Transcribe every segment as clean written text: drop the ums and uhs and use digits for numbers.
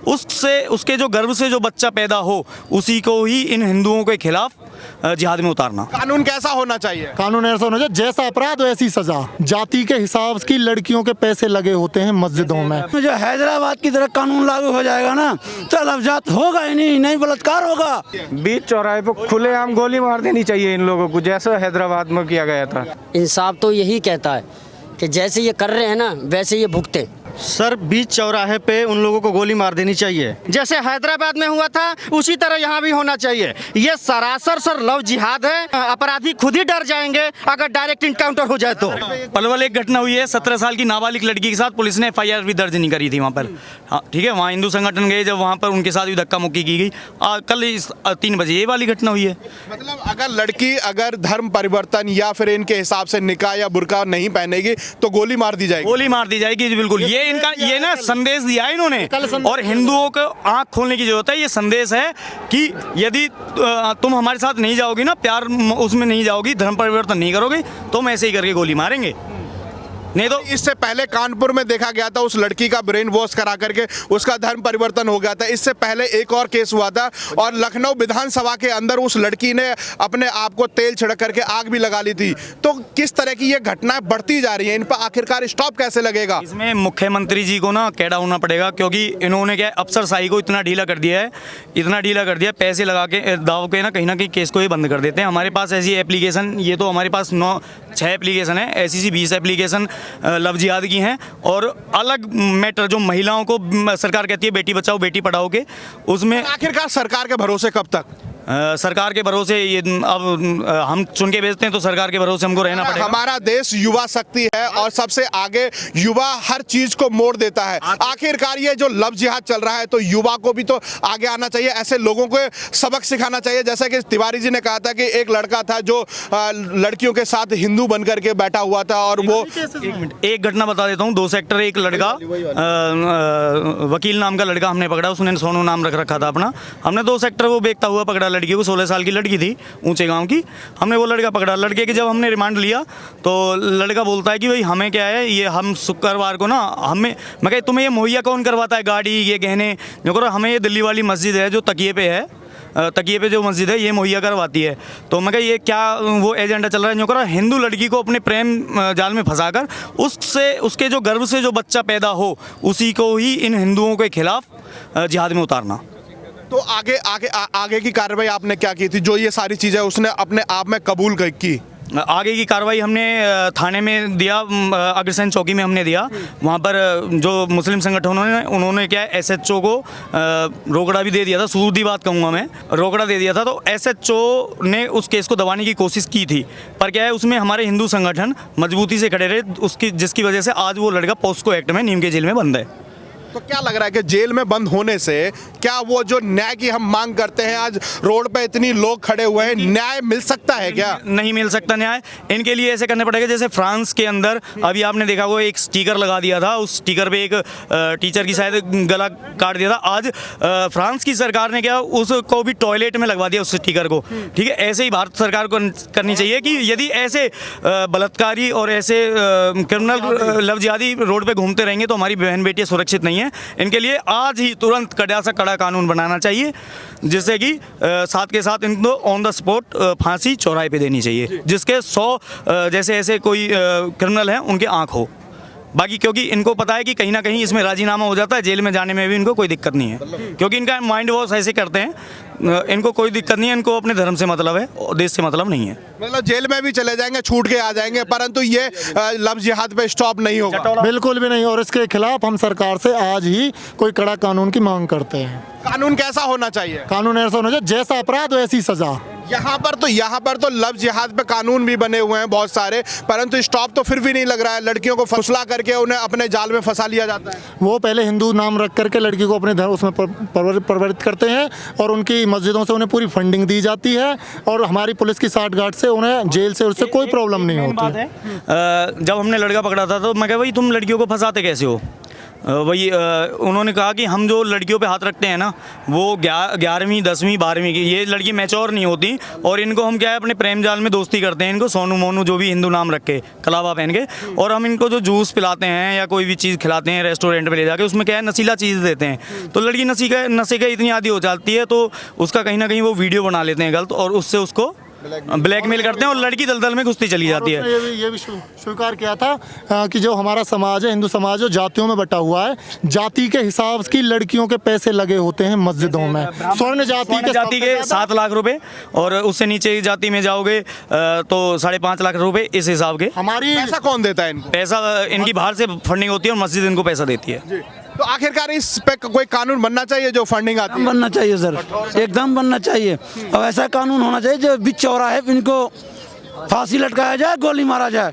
उससे उसके जो गर्भ से जो बच्चा पैदा हो उसी को ही इन हिंदुओं के खिलाफ जिहाद में उतारना। कानून कैसा होना चाहिए? कानून ऐसा होना चाहिए जैसा अपराध वैसी सजा। जाति के हिसाब की लड़कियों के पैसे लगे होते हैं मस्जिदों में। जो हैदराबाद की तरह कानून लागू हो जाएगा ना तो लफ्जात होगा ही नहीं बलात्कार होगा। बीच चौराहे पर खुलेआम गोली मार देनी चाहिए इन लोगों को, जैसा हैदराबाद में किया गया था। इंसाफ तो यही कहता है कि जैसे ये कर रहे हैं ना वैसे ये भुगते। सर बीच चौराहे पे उन लोगों को गोली मार देनी चाहिए, जैसे हैदराबाद में हुआ था उसी तरह यहाँ भी होना चाहिए। ये सरासर सर लव जिहाद है। अपराधी खुद ही डर जाएंगे अगर डायरेक्ट इनकाउंटर हो जाए तो। पलवल एक घटना हुई है, 17 साल की नाबालिग लड़की के साथ पुलिस ने FIR भी दर्ज नहीं करी थी वहाँ पर। हाँ ठीक है, वहाँ हिंदू संगठन गए, जब वहाँ पर उनके साथ भी धक्का मुक्की की गई। कल 3 बजे ये वाली घटना हुई है। मतलब अगर लड़की अगर धर्म परिवर्तन या फिर इनके हिसाब से निकाह या बुर्का नहीं पहनेगी तो गोली मार दी जाएगी। गोली मार दी जाएगी जी, बिल्कुल। ये ना संदेश दिया है इन्होंने, और हिंदुओं को आंख खोलने की जरूरत है। ये संदेश है कि यदि तुम हमारे साथ नहीं जाओगी ना, प्यार उसमें नहीं जाओगी, धर्म परिवर्तन नहीं करोगे तो हम ऐसे ही करके गोली मारेंगे। नहीं तो इससे पहले कानपुर में देखा गया था, उस लड़की का ब्रेन वॉश करा करके उसका धर्म परिवर्तन हो गया था। इससे पहले एक और केस हुआ था और लखनऊ विधानसभा के अंदर उस लड़की ने अपने आप को तेल छिड़क करके आग भी लगा ली थी। तो किस तरह की ये घटनाएं बढ़ती जा रही हैं, इन पर आखिरकार स्टॉप कैसे लगेगा? इसमें मुख्यमंत्री जी को ना कैडा होना पड़ेगा, क्योंकि इन्होंने क्या अफसरशाही को इतना ढीला कर दिया है, इतना ढीला कर दिया, पैसे लगा के दाव के ना कहीं केस को ये बंद कर देते हैं। हमारे पास ऐसी एप्लीकेशन, ये तो हमारे पास 6 एप्लीकेशन है, ऐसी 20 एप्लीकेशन लव जिहाद की हैं। और अलग मैटर जो महिलाओं को सरकार कहती है बेटी बचाओ बेटी पढ़ाओ के, उसमें आखिरकार सरकार के भरोसे कब तक? सरकार के भरोसे ये अब हम चुन के भेजते हैं तो सरकार के भरोसे हमको रहना पड़ेगा। हमारा देश युवा शक्ति है और सबसे आगे युवा हर चीज को मोड़ देता है। आखिरकार ये जो लव जिहाद चल रहा है तो युवा को भी तो आगे आना चाहिए, ऐसे लोगों को सबक सिखाना चाहिए। जैसा कि तिवारी जी ने कहा था कि एक लड़का था जो लड़कियों के साथ हिंदू बन करके बैठा हुआ था और वो एक घटना बता देता हूँ। 2 सेक्टर एक लड़का वकील नाम का लड़का हमने पकड़ा, उसने सोनू नाम रख रखा था अपना। हमने 2 सेक्टर वो बेचता हुआ पकड़ा लड़की को, 16 साल की लड़की थी, ऊंचे गांव की। हमने वो लड़का पकड़ा। लड़के की जब हमने रिमांड लिया तो लड़का बोलता है कि भाई हमें क्या है, ये हम शुक्रवार को ना मैं कहा तुम्हें ये मुहैया कौन करवाता है, गाड़ी ये गहने? जो करो हमें ये दिल्ली वाली मस्जिद है जो तकिए पे है, तकिए पे जो मस्जिद है ये मुहैया करवाती है। तो मैं कहा ये क्या वो एजेंडा चल रहा है? जो करो हिंदू लड़की को अपने प्रेम जाल में फंसाकर उससे उसके जो गर्भ से जो बच्चा पैदा हो उसी को ही इन हिंदुओं के खिलाफ जिहाद में उतारना। तो आगे की कार्रवाई आपने क्या की थी? जो ये सारी चीजें उसने अपने आप में कबूल की? आगे की कार्रवाई हमने थाने में दिया, अग्रसेन चौकी में हमने दिया। वहाँ पर जो मुस्लिम संगठनों ने उन्होंने क्या SHO को रोकड़ा भी दे दिया था, सूदी बात कहूँगा मैं, रोकड़ा दे दिया था। तो SHO ने उस केस को दबाने की कोशिश की थी, पर क्या है उसमें हमारे हिंदू संगठन मजबूती से खड़े रहे, उसकी जिसकी वजह से आज वो लड़का पॉस्को एक्ट में नीम के जेल में बंद है। तो क्या लग रहा है कि जेल में बंद होने से क्या वो जो न्याय की हम मांग करते हैं, आज रोड पे इतनी लोग खड़े हुए हैं, न्याय मिल सकता है क्या? नहीं मिल सकता न्याय। इनके लिए ऐसे करने पड़ेगा जैसे फ्रांस के अंदर अभी आपने देखा वो एक स्टिकर लगा दिया था, उस स्टिकर पे एक टीचर की शायद गला काट दिया था। आज फ्रांस की सरकार ने क्या उसको भी टॉयलेट में लगवा दिया उस स्टिकर को। ठीक है, ऐसे ही भारत सरकार को करनी चाहिए कि यदि ऐसे बलात्कारी और ऐसे क्रिमिनल लव जिहादी रोड पे घूमते रहेंगे तो हमारी बहन बेटियां सुरक्षित नहीं है। इनके लिए आज ही तुरंत कड़ा से कड़ा कानून बनाना चाहिए, जिससे कि साथ के साथ इनको ऑन द स्पॉट फांसी चौराहे पे देनी चाहिए, जिसके 100 जैसे ऐसे कोई क्रिमिनल हैं उनके आंख हो। बाकी क्योंकि इनको पता है कि कहीं ना कहीं इसमें राजीनामा हो जाता है, जेल में जाने में भी इनको कोई दिक्कत नहीं है, क्योंकि इनका माइंड वॉश ऐसे करते हैं, इनको कोई दिक्कत नहीं है, इनको अपने धर्म से मतलब है और देश से मतलब नहीं है। मतलब जेल में भी चले जाएंगे, छूट के आ जाएंगे, परंतु ये लव जिहाद पे स्टॉप नहीं होगा। बिल्कुल भी नहीं, और इसके खिलाफ हम सरकार से आज ही कोई कड़ा कानून की मांग करते हैं। कानून कैसा होना चाहिए? कानून ऐसा होना चाहिए जैसा अपराध वैसी सजा। यहाँ पर तो लव जिहाद पे कानून भी बने हुए हैं बहुत सारे, परंतु स्टॉप तो फिर भी नहीं लग रहा है। लड़कियों को फुसला करके उन्हें अपने जाल में फंसा लिया जाता है। वो पहले हिंदू नाम रख करके लड़की को अपने धर्म उसमें परिवर्तित करते हैं और उनकी मस्जिदों से उन्हें पूरी फंडिंग दी जाती है और हमारी पुलिस की साठगांठ से उन्हें जेल से उससे कोई प्रॉब्लम नहीं होती है। जब हमने लड़का पकड़ा था तो मैं कहा भाई तुम लड़कियों को फंसाते कैसे हो? वही उन्होंने कहा कि हम जो लड़कियों पे हाथ रखते हैं ना, वो 11वीं 10वीं 12वीं की ये लड़की मैच्योर नहीं होती, और इनको हम क्या है अपने प्रेम जाल में दोस्ती करते हैं, इनको सोनू मोनू जो भी हिंदू नाम रख के कलावा पहन के, और हम इनको जो जूस पिलाते हैं या कोई भी चीज़ खिलाते हैं रेस्टोरेंट पे ले जाके, उसमें क्या है नशीला चीज़ देते हैं, तो लड़की नशे का इतनी आदी हो जाती है, तो उसका कहीं ना कहीं वो वीडियो बना लेते हैं गलत, और उससे उसको ब्लैकमेल करते हैं, और लड़की दलदल में घुसती चली जाती है। ये भी स्वीकार किया था कि जो हमारा समाज है, हिंदू समाज है, जातियों में बटा हुआ है, जाति के हिसाब की लड़कियों के पैसे लगे होते हैं मस्जिदों में। स्वर्ण जाति के 7 लाख रुपए, और उससे नीचे की जाति में जाओगे तो 5.5 लाख रुपए इस हिसाब के। हमारी पैसा कौन देता है इनको? पैसा इनकी बाहर से फंडिंग होती है, और मस्जिद इनको पैसा देती है। तो आखिरकार इस पे कोई कानून बनना चाहिए जो फंडिंग आती है? बनना चाहिए सर, एकदम बनना चाहिए। और ऐसा कानून होना चाहिए जो बीच चौराहे पे इनको फांसी लटकाया जाए, गोली मारा जाए।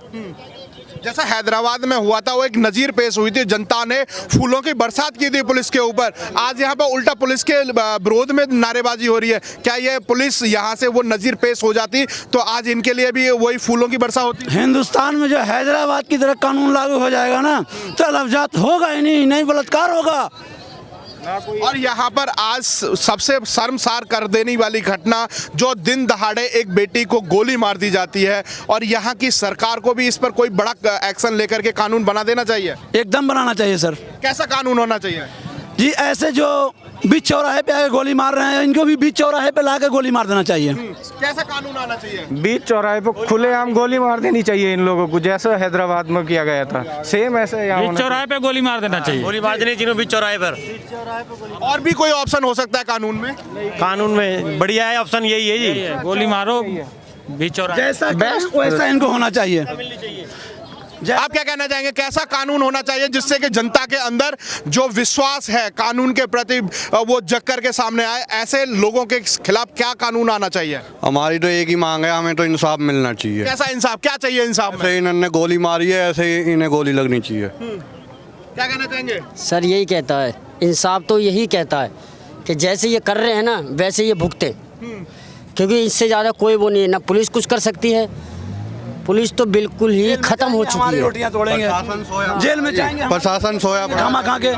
जैसा हैदराबाद में हुआ था, वो एक नजीर पेश हुई थी, जनता ने फूलों की बरसात की थी पुलिस के ऊपर। आज यहाँ पर उल्टा पुलिस के विरोध में नारेबाजी हो रही है। क्या ये पुलिस यहाँ से वो नजीर पेश हो जाती तो आज इनके लिए भी वही फूलों की बरसात होती? हिंदुस्तान में जो हैदराबाद की तरह कानून लागू हो जाएगा ना, तो लफ्जात होगा ही नहीं बलात्कार होगा। और यहाँ पर आज सबसे शर्मसार कर देने वाली घटना, जो दिन दहाड़े एक बेटी को गोली मार दी जाती है, और यहाँ की सरकार को भी इस पर कोई बड़ा एक्शन लेकर के कानून बना देना चाहिए। एकदम बनाना चाहिए सर। कैसा कानून होना चाहिए जी? ऐसे जो बीच चौराहे पे आके गोली मार रहे हैं, इनको भी बीच चौराहे पे लाके गोली मार देना चाहिए। कैसा कानून आना चाहिए? बीच चौराहे पे खुलेआम गोली मार देनी चाहिए इन लोगों को, जैसा हैदराबाद में किया गया था, सेम ऐसे यहाँ होना चौराहे पे गोली मार देना चाहिए। गोली मार देनी चाहिए बीच चौराहे पर। और भी कोई ऑप्शन हो सकता है कानून में? कानून में बढ़िया है ऑप्शन, यही है जी, गोली मारो बीच चौराहे। जैसा बेस्ट वैसा इनको होना चाहिए। आप क्या कहना चाहेंगे, कैसा कानून होना चाहिए जिससे कि जनता के अंदर जो विश्वास है कानून के प्रति वो जग कर के सामने आए? ऐसे लोगों के खिलाफ क्या कानून आना चाहिए? हमारी तो एक ही मांग है, हमें तो इंसाफ मिलना चाहिए। कैसा इंसाफ, क्या चाहिए इंसाफ में? ऐसे इन्होंने गोली मारी है, ऐसे ही इन्हें गोली लगनी चाहिए। क्या कहना चाहेंगे? सर यही कहता है, इंसाफ तो यही कहता है कि जैसे ये कर रहे हैं ना, वैसे ये भुगते, क्योंकि इससे ज़्यादा कोई वो नहीं है। ना पुलिस कुछ कर सकती है, पुलिस तो बिल्कुल ही खत्म हो चुकी है। रोटियां तोड़ेंगे, जेल में जाएंगे, प्रशासन सोया खामा खा के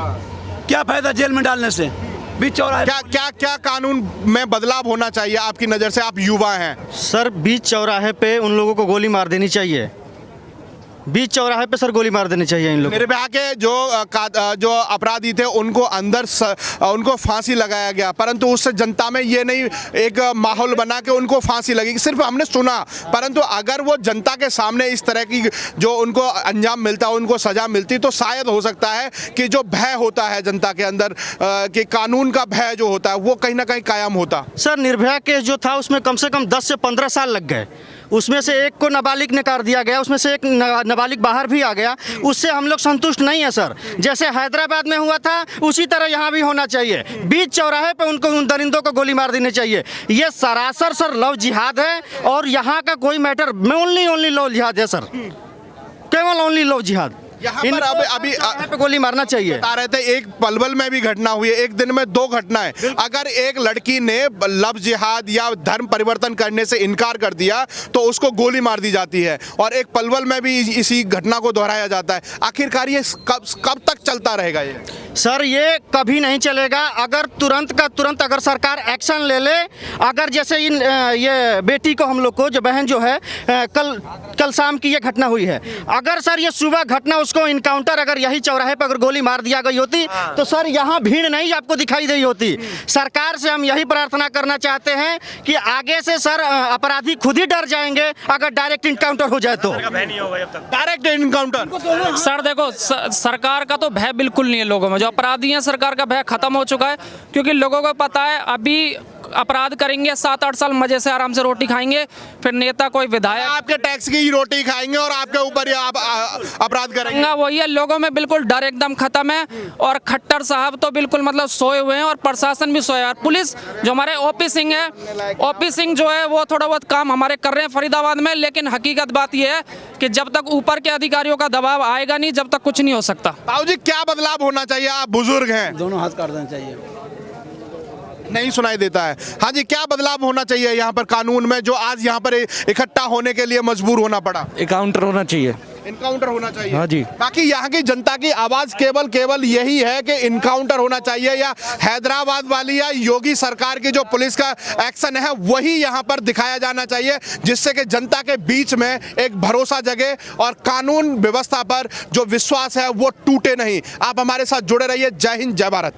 क्या फायदा जेल में डालने से? बीच चौराहे क्या क्या क्या कानून में बदलाव होना चाहिए आपकी नज़र से? आप युवा हैं। सर बीच चौराहे पे उन लोगों को गोली मार देनी चाहिए, बीच चौराहे पे सर गोली मार देनी चाहिए इन लोगों को। निर्भया के जो अपराधी थे उनको उनको फांसी लगाया गया, परंतु उससे जनता में ये नहीं एक माहौल बना के उनको फांसी लगेगी, सिर्फ हमने सुना। परंतु अगर वो जनता के सामने इस तरह की जो उनको अंजाम मिलता, उनको सजा मिलती, तो शायद हो सकता है कि जो भय होता है जनता के अंदर, कि कानून का भय जो होता है, वो कहीं ना कहीं कायम होता। सर निर्भया केस जो था उसमें कम से कम 10 से 15 साल लग गए, उसमें से एक को नाबालिग निकाल दिया गया, उसमें से एक नाबालिग बाहर भी आ गया, उससे हम लोग संतुष्ट नहीं है सर। जैसे हैदराबाद में हुआ था उसी तरह यहाँ भी होना चाहिए। बीच चौराहे पे उनको, उन दरिंदों को गोली मार देनी चाहिए। ये सरासर सर लव जिहाद है, और यहाँ का कोई मैटर ओनली लव जिहाद है सर, केवल ओनली लव जिहाद। यहाँ पर अभी पे गोली मारना चाहिए। बता रहे थे एक पलवल में भी घटना हुई है, एक दिन में 2 घटनाएं। अगर एक लड़की ने लव जिहाद या धर्म परिवर्तन करने से इनकार कर दिया तो उसको गोली मार दी जाती है, और एक पलवल में भी इसी घटना को दोहराया जाता है। आखिरकार ये कब तक चलता रहेगा? ये सर ये कभी नहीं चलेगा अगर तुरंत का तुरंत अगर सरकार एक्शन ले ले। अगर जैसे ये बेटी को हम लोग को जो बहन जो है कल शाम की ये घटना हुई है, अगर सर ये सुबह घटना उसको इनकाउंटर अगर यही चौराहे पर अगर गोली मार दिया गई होती तो सर यहाँ भीड़ नहीं आपको दिखाई दी होती। सरकार से हम यही प्रार्थना करना चाहते हैं कि आगे से सर अपराधी खुद ही डर जाएंगे अगर डायरेक्ट इनकाउंटर हो जाए तो। डायरेक्ट इनकाउंटर सर देखो, सरकार का तो भय बिल्कुल नहीं है लोगों में, जो अपराधी हैं सरकार का भय खत्म हो चुका है, क्योंकि लोगों को पता है अभी अपराध करेंगे 7-8 साल मजे से आराम से रोटी खाएंगे, फिर नेता कोई विधायक आपके टैक्स की ही रोटी खाएंगे और आपके ऊपर ही आप अपराध करेंगे। वही है, लोगों में बिल्कुल डर एकदम खत्म है, और खट्टर साहब तो बिल्कुल मतलब सोए हुए हैं, और प्रशासन भी सोया है। पुलिस जो हमारे ओपी सिंह है, ओपी सिंह जो है वो थोड़ा बहुत काम हमारे कर रहे हैं फरीदाबाद में, लेकिन हकीकत बात यह है कि जब तक ऊपर के अधिकारियों का दबाव आएगा नहीं, जब तक कुछ नहीं हो सकता। ताऊ जी क्या बदलाव होना चाहिए? आप बुजुर्ग हैं। दोनों हाथ काट देना चाहिए। नहीं सुनाई देता है। हाँ जी, क्या बदलाव होना चाहिए यहाँ पर कानून में, जो आज यहाँ पर इकट्ठा होने के लिए मजबूर होना पड़ा? एनकाउंटर होना चाहिए। इनकाउंटर होना चाहिए। हाँ जी। बाकी यहाँ की जनता की आवाज केवल यही है कि इनकाउंटर होना चाहिए, या हैदराबाद वाली या योगी सरकार की जो पुलिस का एक्शन है वही यहाँ पर दिखाया जाना चाहिए, जिससे कि जनता के बीच में एक भरोसा जगे और कानून व्यवस्था पर जो विश्वास है वो टूटे नहीं। आप हमारे साथ जुड़े रहिए। जय हिंद, जय भारत।